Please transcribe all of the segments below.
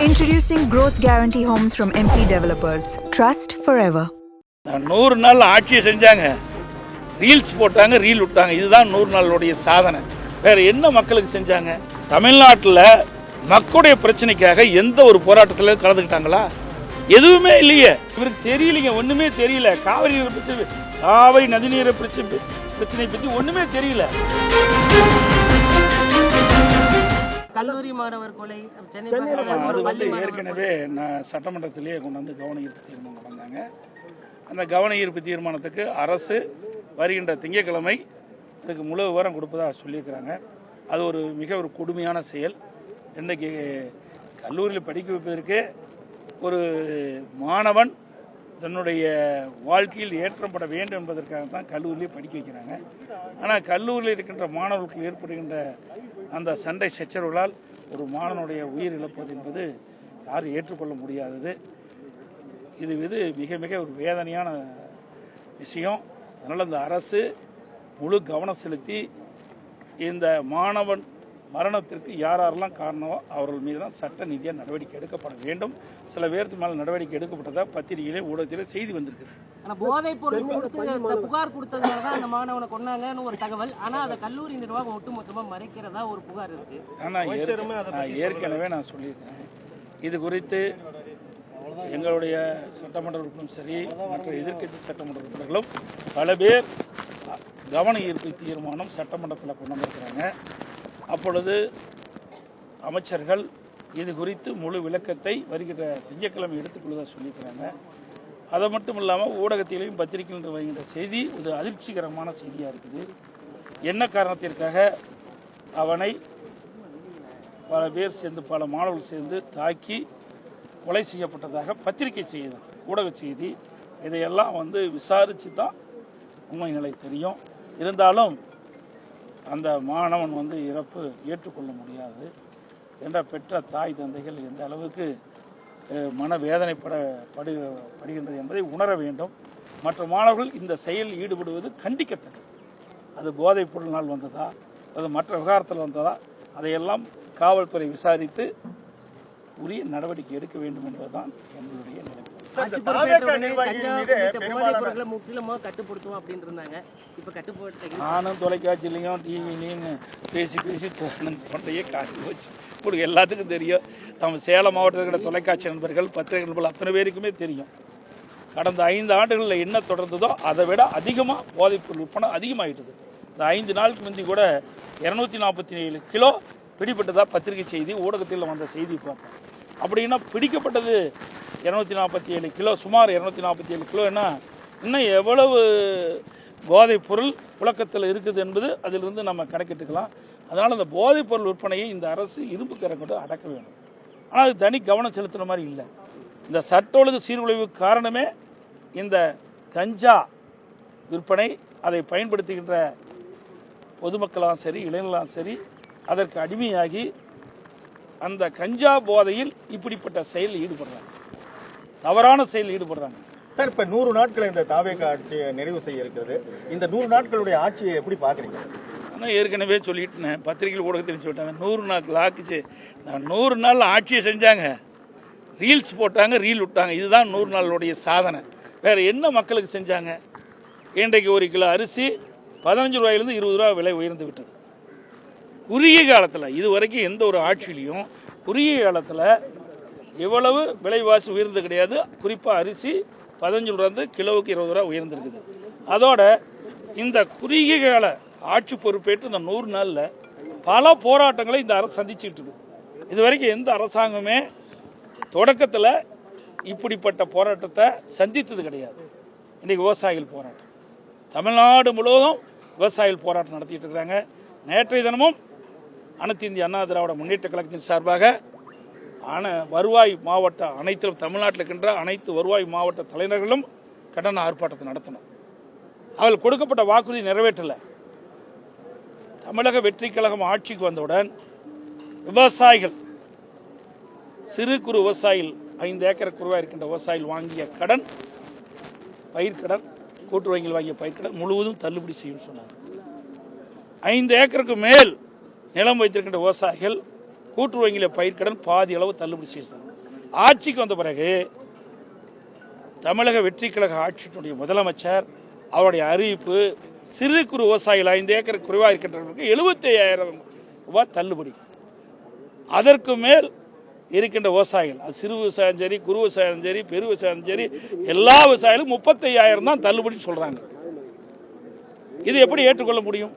Introducing Growth Guarantee Homes from MP Developers. Trust forever. 100 நாள் ஆட்சியை செஞ்சாங்க, ரீல்ஸ் போட்டாங்க, ரீல் விட்டாங்க. இதுதான் 100 நாளுடைய சாதனை. வேற என்ன மக்களுக்கு செஞ்சாங்க? தமிழ்நாட்டில் மக்களுடைய பிரச்சனைக்காக எந்த ஒரு போராட்டத்தில் கலந்துக்கிட்டாங்களா? எதுவுமே இல்லையே. இவருக்கு தெரியலைங்க, ஒன்றுமே தெரியல. காவிரி நதிநீரை பிரச்சனை பற்றி ஒன்றுமே தெரியல. கல்லூரி மாணவர் கொலை அது வந்து ஏற்கனவே நான் சட்டமன்றத்திலேயே கொண்டு வந்து கவன ஈர்ப்பு தீர்மானம் வந்தாங்க. அந்த கவன ஈர்ப்பு தீர்மானத்துக்கு அரசு வருகின்ற திங்கட்கிழமை அதுக்கு முழு விவரம் கொடுப்பதாக சொல்லியிருக்கிறாங்க. அது ஒரு மிக கொடுமையான செயல். இன்றைக்கு கல்லூரியில் படிக்க வைப்பதற்கு ஒரு மாணவன் தன்னுடைய வாழ்க்கையில் ஏற்றப்பட வேண்டும் என்பதற்காக தான் கல்லூரியிலே படிக்க வைக்கிறாங்க. ஆனால் கல்லூரியில் இருக்கின்ற மாணவர்களுக்கு ஏற்படுகின்ற அந்த சண்டை சச்சரவுகளால் ஒரு மாணவனுடைய உயிர் இழப்பது என்பது யாரும் ஏற்றுக்கொள்ள முடியாதது. இது மிக ஒரு வேதனையான விஷயம். அதனால் அந்த அரசு முழு கவனம் செலுத்தி இந்த மாணவன் மரணத்திற்கு யாரெல்லாம் காரணமோ அவர்கள் மீது தான் சட்ட ரீதியாக நடவடிக்கை எடுக்கப்பட வேண்டும். சில பேருக்கு மேலே நடவடிக்கை எடுக்கப்பட்டதாக பத்திரிகையிலே ஊடகத்திலே செய்தி வந்திருக்குது. ஆனால் போதைப் பொருள் கொடுத்து புகார் கொடுத்ததுனால தான் அந்த மாணவனை கொண்டாங்கன்னு ஒரு தகவல். ஆனால் அதை கல்லூரி நிர்வாகம் ஒட்டுமொத்தமாக மறைக்கிறதா ஒரு புகார் இருக்கு. ஆனால் ஏற்கனவே நான் சொல்லியிருக்கேன், இது குறித்து எங்களுடைய சட்டமன்ற உறுப்பினரும் சரி, மற்ற எதிர்க்கட்சி சட்டமன்ற உறுப்பினர்களும் பல பேர் கவன ஈர்ப்பு தீர்மானம் சட்டமன்றத்தில் கொண்டு வந்திருக்கிறாங்க. அப்பொழுது அமைச்சர்கள் இது குறித்து முழு விளக்கத்தை வருகிற திங்கட்கிழமை எடுத்துக்கொள்வதாக சொல்லியிருக்கிறாங்க. அது மட்டும் இல்லாமல் ஊடகத்திலையும் பத்திரிகையில் வருகின்ற செய்தி ஒரு அதிர்ச்சிகரமான செய்தியாக இருக்குது. என்ன காரணத்திற்காக அவனை பல பேர் சேர்ந்து, பல மாணவர்கள் சேர்ந்து தாக்கி கொலை செய்யப்பட்டதாக பத்திரிகை செய்தி, ஊடக செய்தி, இதையெல்லாம் விசாரித்து தான் உண்மை நிலை தெரியும். இருந்தாலும் அந்த மாணவன் இறப்பு ஏற்றுக்கொள்ள முடியாது என்ற பெற்ற தாய் தந்தைகள் எந்த அளவுக்கு மனவேதனைப்படுகின்றது என்பதை உணர வேண்டும். மற்ற மாணவர்கள் இந்த செயலில் ஈடுபடுவது கண்டிக்கத்தக்கது. அது போதைப் பொருளினால் வந்ததா, அது மற்ற விவகாரத்தில் வந்ததா, அதையெல்லாம் காவல்துறை விசாரித்து உரிய நடவடிக்கை எடுக்க வேண்டும் என்பதுதான் எங்களுடைய நிலைப்பாடு. நானும் தொலைக்காட்சியிலையும் டிவிலையும் பேசி தொண்டையே காட்டி வச்சு உங்களுக்கு எல்லாத்துக்கும் தெரியும். நம்ம சேலம் மாவட்டத்தில் இருக்கிற தொலைக்காட்சி நண்பர்கள், பத்திரிகை நண்பர்கள் அத்தனை பேருக்குமே தெரியும். கடந்த 5 ஆண்டுகளில் என்ன தொடர்ந்ததோ அதை விட அதிகமாக போதைப்பொருள் விற்பனை அதிகமாகிட்டது. இந்த 5 நாளுக்கு முந்தி கூட 247 கிலோ பிடிப்பட்டதாக பத்திரிகை செய்தி ஊடகத்தில் வந்த செய்தி பார்த்தோம். அப்படின்னா பிடிக்கப்பட்டது 247 கிலோ, சுமார் 247 கிலோன்னா இன்னும் எவ்வளவு போதைப் பொருள் புழக்கத்தில் இருக்குது என்பது அதிலிருந்து நம்ம கணக்கிட்டுக்கலாம். அதனால் அந்த போதைப் பொருள் விற்பனையை இந்த அரசு இரும்பு கரம் கொண்டு அடக்க வேண்டும். ஆனால் அது தனி கவனம் செலுத்துகிற மாதிரி இல்லை. இந்த சட்ட ஒழுங்கு சீர்குலைவுக்கு காரணமே இந்த கஞ்சா விற்பனை. அதை பயன்படுத்துகின்ற பொதுமக்களாம் சரி, இளைஞர்களாம் சரி, அதற்கு அடிமையாகி அந்த கஞ்சா போதையில் இப்படிப்பட்ட செயலில் ஈடுபடுறாங்க, தவறான செயலில் ஈடுபடுறாங்க. சார், இப்போ 100 நாட்கள் இந்த தாவேக ஆட்சியை நிறைவு செய்ய இருக்கிறது. இந்த 100 நாட்களுடைய ஆட்சியை எப்படி பார்க்குறீங்க? ஆனால் ஏற்கனவே சொல்லிட்டேன், பத்திரிகைகள் ஊடகத்தில் சொல்லிட்டாங்க, 100 நாட்கள் ஆக்குச்சு. 100 நாள் ஆட்சியை செஞ்சாங்க, ரீல்ஸ் போட்டாங்க, ரீல் விட்டாங்க. இதுதான் 100 நாளுடைய சாதனை. வேறு என்ன மக்களுக்கு செஞ்சாங்க? இன்றைக்கு 1 கிலோ அரிசி 15 ரூபாயிலிருந்து 20 ரூபா விலை உயர்ந்து விட்டது. குறுகிய காலத்தில், இது வரைக்கும் எந்த ஒரு ஆட்சியிலையும் குறுகிய காலத்தில் எவ்வளவு விலைவாசி உயர்ந்து கிடையாது. குறிப்பாக அரிசி 15 ரூபாந்து கிலோவுக்கு 20 ரூபா உயர்ந்திருக்குது. அதோட இந்த குறுகிய கால ஆட்சி பொறுப்பேற்று இந்த 100 நாளில் பல போராட்டங்களை இந்த அரசு சந்திச்சுட்டு இருக்கு. இது வரைக்கும் எந்த அரசாங்கமே தொடக்கத்தில் இப்படிப்பட்ட போராட்டத்தை சந்தித்தது கிடையாது. இன்றைக்கி விவசாயிகள் போராட்டம், தமிழ்நாடு முழுவதும் விவசாயிகள் போராட்டம் நடத்திட்டு இருக்கிறாங்க. நேற்றைய தினமும் அனைத்து இந்திய அண்ணா திராவிட முன்னேற்ற கழகத்தின் சார்பாக வருவாய் மாவட்ட அனைத்து தமிழ்நாட்டில் இருக்கின்ற அனைத்து வருவாய் மாவட்ட தலைவர்களும் கண்டன ஆர்ப்பாட்டத்தை நடத்தணும். அவர்கள் கொடுக்கப்பட்ட வாக்குறுதி நிறைவேற்றலை. தமிழக வெற்றி கழகம் ஆட்சிக்கு வந்தவுடன் விவசாயிகள், சிறு குறு விவசாயிகள், 5 ஏக்கர் குறுவாய் இருக்கின்ற விவசாயிகள் வாங்கிய கடன், பயிர்க்கடன், கூட்டு வங்கியில் வாங்கிய பயிர்க்கடன் முழுவதும் தள்ளுபடி செய்யும் சொன்னாங்க. 5 ஏக்கருக்கு மேல் நிலம் வைத்திருக்கின்ற விவசாயிகள் கூட்டுறவு வங்கியில் பயிர்க்கடன் பாதி அளவு தள்ளுபடி செய்தாங்க. ஆட்சிக்கு வந்த பிறகு தமிழக வெற்றி கழக ஆட்சியினுடைய முதலமைச்சர் அவருடைய அறிவிப்பு சிறு குறு விவசாயிகள் 5 ஏக்கர் குறைவாக இருக்கின்றவர்களுக்கு 75,000 ரூபாய் தள்ளுபடி. அதற்கு மேல் இருக்கின்ற விவசாயிகள், அது சிறு விவசாயம் சரி, குறு விவசாயம் சரி, பெரு விவசாயம் சரி, எல்லா விவசாயிகளும் 35,000 தான் தள்ளுபடி சொல்றாங்க. இது எப்படி ஏற்றுக்கொள்ள முடியும்?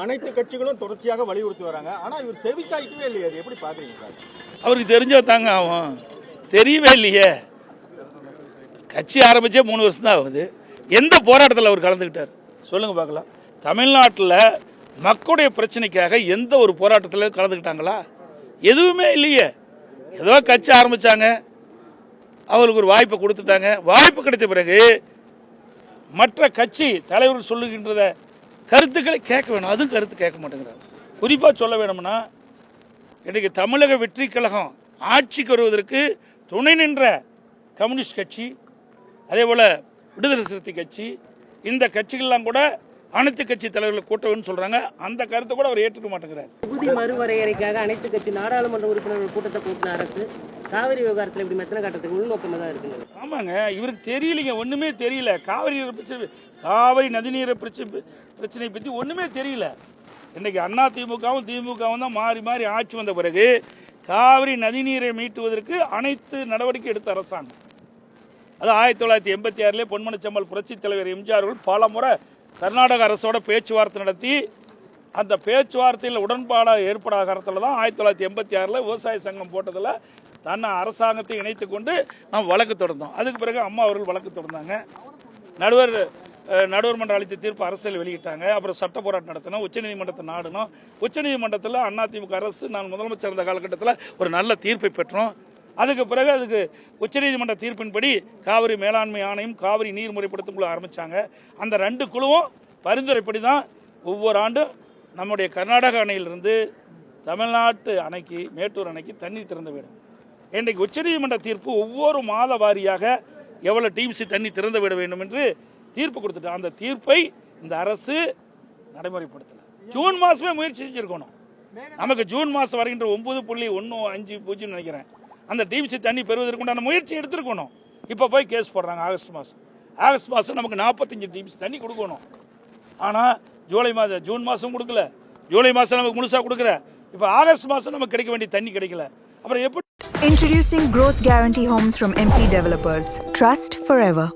அனைத்து கட்சிகளும் தொடர்ச்சியாக வலியுறுத்தி வராங்க. ஆனா இவர் செவிசாய்க்கவே இல்லையே, அது எப்படி பாக்குறீங்க சார்? அவருக்கு தெரிஞ்சா தாங்க ஆகும், தெரியவே இல்லையே. கட்சி ஆரம்பிச்சே 3 வருஷம் தான் ஆகுது. எந்த போராட்டத்தில் அவர் கலந்துக்கிட்டார் சொல்லுங்க பார்க்கலாம். தமிழ்நாட்டில் மக்களுடைய பிரச்சனைக்காக எந்த ஒரு போராட்டத்தில் கலந்துக்கிட்டாங்களா? எதுவுமே இல்லையே. ஏதோ கட்சி ஆரம்பிச்சாங்க, அவருக்கு ஒரு வாய்ப்பை கொடுத்துட்டாங்க. வாய்ப்பு கிடைத்த பிறகு மற்ற கட்சி தலைவர்கள் சொல்லுகின்றத கருத்துக்களை கேட்க வேணும், அதுவும் கருத்து கேட்க மாட்டேங்கிறாங்க. குறிப்பாக சொல்ல வேணும்னா, இன்றைக்கு தமிழக வெற்றி கழகம் ஆட்சிக்கு வருவதற்கு துணை நின்ற கம்யூனிஸ்ட் கட்சி, அதே போல் விடுதலை சிறுத்தை கட்சி, இந்த கட்சிகள்லாம் கூட அனைத்து கட்சி தலைவர்களை கூட்டணும்னு சொல்றாங்க. அந்த கருத்தை கூட அவர் ஏற்றுக்க மாட்டேங்கிறார். தொகுதி மறுவரையறைக்காக அனைத்து கட்சி நாடாளுமன்ற உறுப்பினர்கள் கூட்டத்தை கூட்டின அரசு காவிரி விவகாரத்தில் இப்படி மெத்தனை காட்டுறதுக்கு உள்நோக்கமாக தான் இருக்குங்க. ஆமாங்க, இவருக்கு தெரியலைங்க, ஒண்ணுமே தெரியல. காவிரி நதிநீரை பிரச்சனை பற்றி ஒண்ணுமே தெரியல. இன்னைக்கு அண்ணா திமுகவும் தான் மாறி மாறி ஆட்சி வந்த பிறகு காவிரி நதிநீரை மீட்டுவதற்கு அனைத்து நடவடிக்கை எடுத்த அரசாங்கம். அது 1986 பொன்மனச்செம்மல் புரட்சி தலைவர் எம்ஜிஆர் அவர்கள் பல முறை கர்நாடக அரசோட பேச்சுவார்த்தை நடத்தி அந்த பேச்சுவார்த்தையில் உடன்பாடாக ஏற்படாத காலத்தில் தான் 1986 விவசாய சங்கம் போட்டதில் தன்னை அரசாங்கத்தை இணைத்து கொண்டு நாம் வழக்கு தொடர்ந்தோம். அதுக்கு பிறகு அம்மா அவர்கள் வழக்கு தொடர்ந்தாங்க. நடுவர் மன்றம் அளித்த தீர்ப்பு அரசியல் வெளியிட்டாங்க. அப்புறம் சட்ட போராட்டம் நடத்தினோம், உச்சநீதிமன்றத்தை நாடினோம். உச்சநீதிமன்றத்தில் அதிமுக அரசு நான் முதலமைச்சர் இருந்த காலகட்டத்தில் ஒரு நல்ல தீர்ப்பை பெற்றோம். அதுக்கு பிறகு அதுக்கு உச்சநீதிமன்ற தீர்ப்பின்படி காவிரி மேலாண்மை ஆணையம், காவிரி நீர் முறைப்படுத்தும் குழு ஆரம்பித்தாங்க. அந்த 2 குழுவும் பரிந்துரைப்படி தான் ஒவ்வொரு ஆண்டும் நம்முடைய கர்நாடக அணையிலிருந்து தமிழ்நாட்டு அணைக்கு, மேட்டூர் அணைக்கு தண்ணீர் திறந்து விடும். இன்றைக்கு உச்சநீதிமன்ற தீர்ப்பு ஒவ்வொரு மாத வாரியாக எவ்வளோ டிஎம்சி தண்ணி திறந்து விட வேண்டும் என்று தீர்ப்பு கொடுத்துட்டோம். அந்த தீர்ப்பை இந்த அரசு நடைமுறைப்படுத்தல. ஜூன் மாதமே முயற்சி செஞ்சுருக்கணும். நமக்கு ஜூன் மாதம் வருகின்ற 9.150 நினைக்கிறேன் அந்த டிஎம்சி தண்ணி பெறுவதற்குண்டான முயற்சி எடுத்துருக்கணும். இப்போ போய் கேஸ் போடுறாங்க. ஆகஸ்ட் மாதம் நமக்கு 45 டிஎம்சி தண்ணி கொடுக்கணும். ஆனால் ஜூன் மாதம் கொடுக்கல, ஜூலை மாதம் நமக்கு முழுசாக கொடுக்கல. இப்போ ஆகஸ்ட் மாதம் நமக்கு கிடைக்க வேண்டிய தண்ணி கிடைக்கல. அப்புறம் எப்படி? Introducing Growth Guarantee Homes from MP Developers. Trust forever.